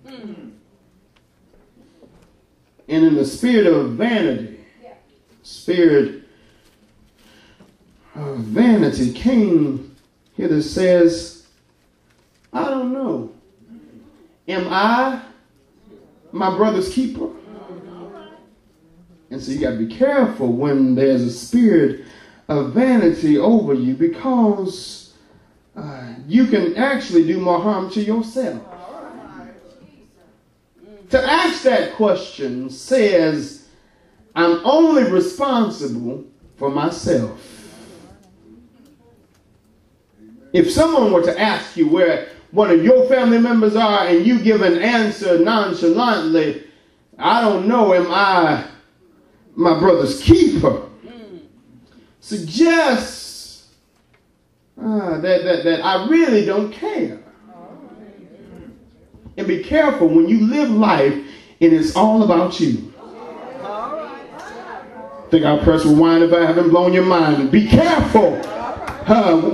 And in the spirit of vanity, Cain here that says, I don't know. Am I my brother's keeper? And so you got to be careful when there's a spirit of vanity over you, because you can actually do more harm to yourself. To ask that question says, I'm only responsible for myself. If someone were to ask you where one of your family members are and you give an answer nonchalantly, I don't know, am I my brother's keeper? Suggests that I really don't care. And be careful when you live life and it's all about you. I think I'll press rewind if I haven't blown your mind. Be careful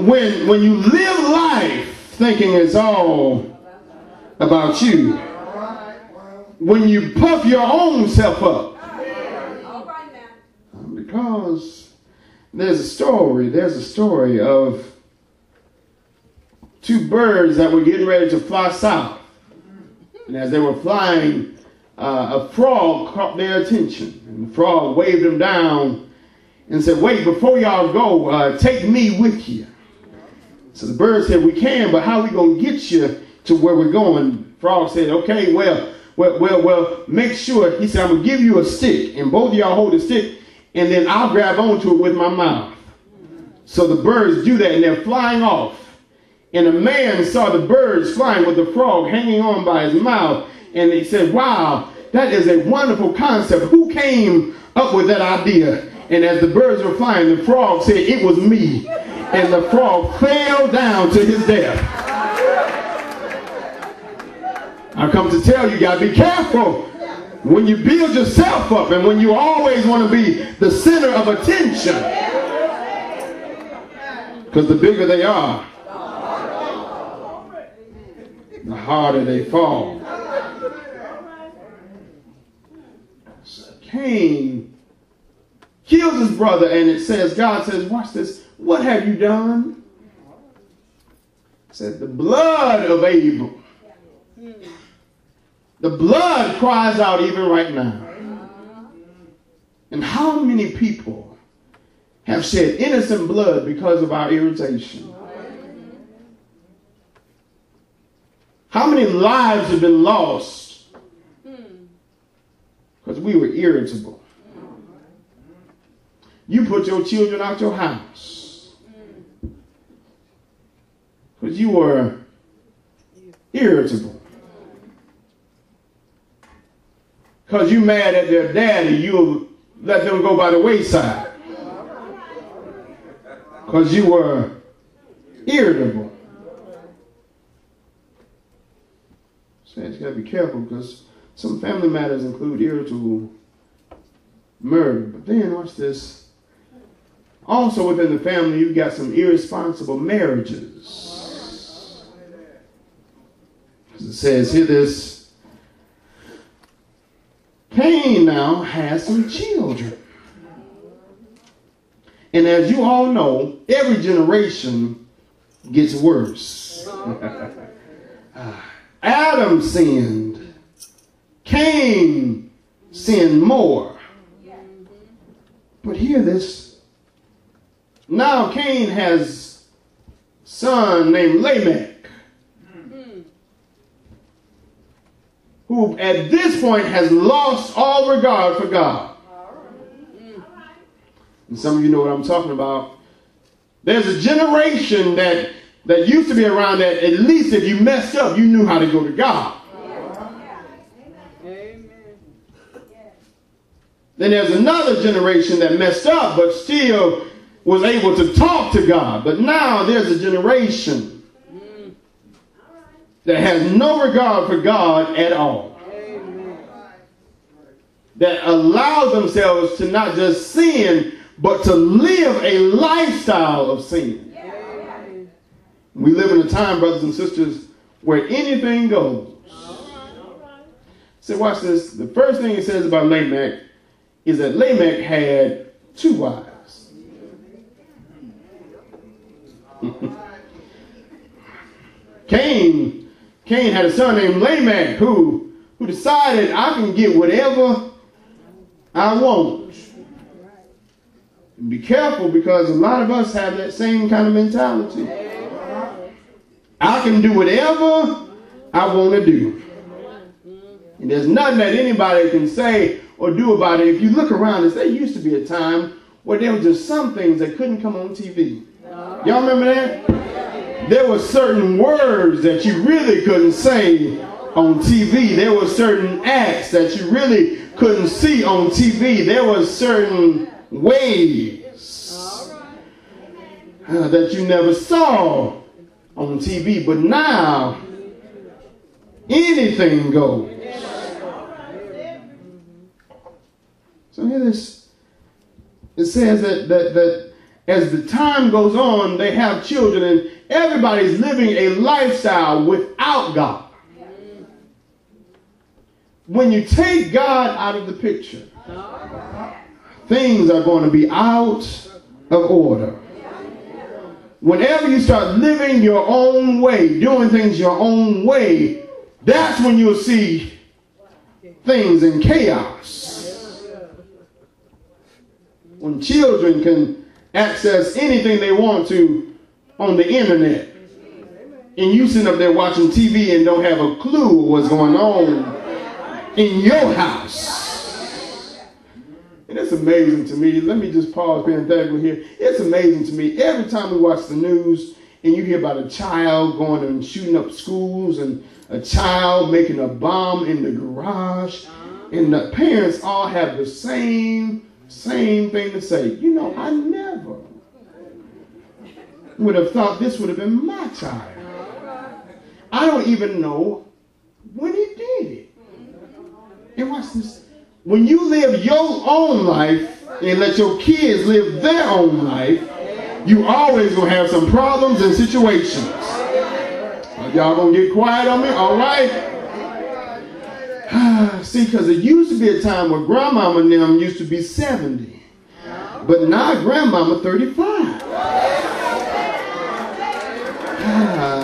when you live life thinking it's all about you. When you puff your own self up. Because there's a story of two birds that were getting ready to fly south. And as they were flying, a frog caught their attention. And the frog waved them down and said, wait, before y'all go, take me with you. So the bird said, we can, but how are we going to get you to where we're going? The frog said, okay, well, make sure. He said, I'm going to give you a stick, and both of y'all hold a stick, and then I'll grab onto it with my mouth. So the birds do that, and they're flying off. And a man saw the birds flying with the frog hanging on by his mouth. And he said, wow, that is a wonderful concept. Who came up with that idea? And as the birds were flying, the frog said, it was me. And the frog fell down to his death. I come to tell you, you got to be careful when you build yourself up and when you always want to be the center of attention. Because the bigger they are, the harder they fall. So Cain kills his brother, and it says, God says, watch this, what have you done? It said, the blood of Abel. The blood cries out even right now. And how many people have shed innocent blood because of our irritation? How many lives have been lost because we were irritable? You put your children out your house because you were irritable. Because you mad at their daddy, you'll let them go by the wayside. Because you were irritable. So you got to be careful, because some family matters include irritable murder. But then, watch this. Also within the family, you've got some irresponsible marriages. As it says here, this Cain now has some children. And as you all know, every generation gets worse. Adam sinned. Cain sinned more. But hear this. Now Cain has a son named Lamech, who at this point has lost all regard for God. And some of you know what I'm talking about. There's a generation that used to be around that at least if you messed up, you knew how to go to God. Amen. Then there's another generation that messed up but still was able to talk to God. But now there's a generation that has no regard for God at all. That allows themselves to not just sin, but to live a lifestyle of sin. We live in a time, brothers and sisters, where anything goes. So watch this. The first thing it says about Lamech is that Lamech had 2 wives. Cain had a son named Lamech who decided I can get whatever I want. And be careful, because a lot of us have that same kind of mentality. I can do whatever I want to do. And there's nothing that anybody can say or do about it. If you look around, there used to be a time where there were just some things that couldn't come on TV. Y'all remember that? There were certain words that you really couldn't say on TV. There were certain acts that you really couldn't see on TV. There were certain ways that you never saw on TV. But now, anything goes. So here it says that as the time goes on, they have children, and everybody's living a lifestyle without God. When you take God out of the picture, things are going to be out of order. Whenever you start living your own way, doing things your own way, that's when you'll see things in chaos. When children can access anything they want to on the internet, and you sit up there watching TV and don't have a clue what's going on in your house. And it's amazing to me. Let me just pause parenthetically here. It's amazing to me. Every time we watch the news and you hear about a child going and shooting up schools, and a child making a bomb in the garage, and the parents all have the same thing to say. You know, I never would have thought this would have been my child. I don't even know when he did it. And watch this. When you live your own life and let your kids live their own life, you always going to have some problems and situations. Y'all going to get quiet on me? All right? See, because it used to be a time where grandmama and them used to be 70. But now grandmama 35.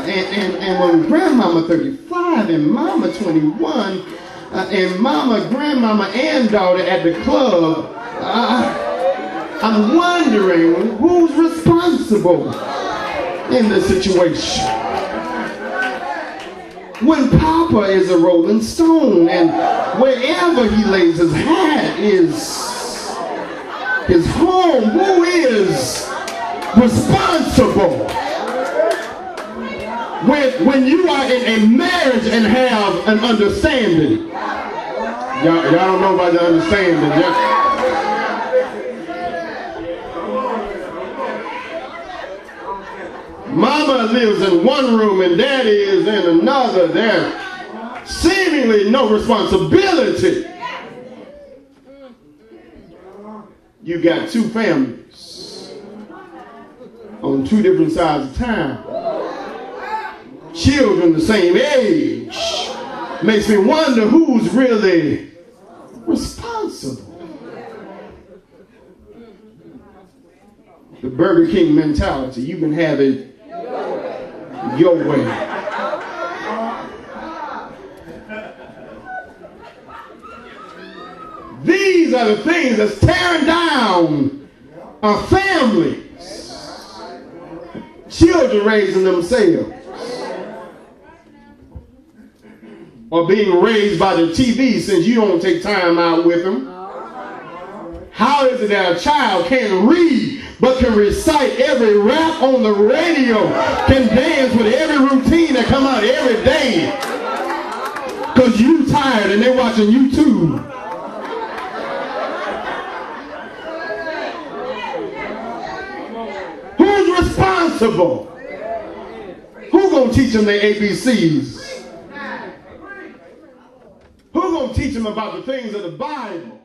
And when grandmama 35 and mama 21, and mama, grandmama, and daughter at the club, I'm wondering who's responsible in the situation. When Papa is a rolling stone, and wherever he lays his hat is his home, who is responsible? When you are in a marriage and have an understanding, y'all don't know about the understanding. Mama lives in one room and daddy is in another. There's seemingly no responsibility. You got 2 families on 2 different sides of town. Children the same age. Makes me wonder who's really responsible. The Burger King mentality. You can have it your way. These are the things that's tearing down our families. Children raising themselves, or being raised by the TV since you don't take time out with them. How is it that a child can't read but can recite every rap on the radio, can dance with every routine that come out every day? Because you tired and they're watching YouTube. Who's responsible? Who's going to teach them their ABCs? Who's going to teach them about the things of the Bible?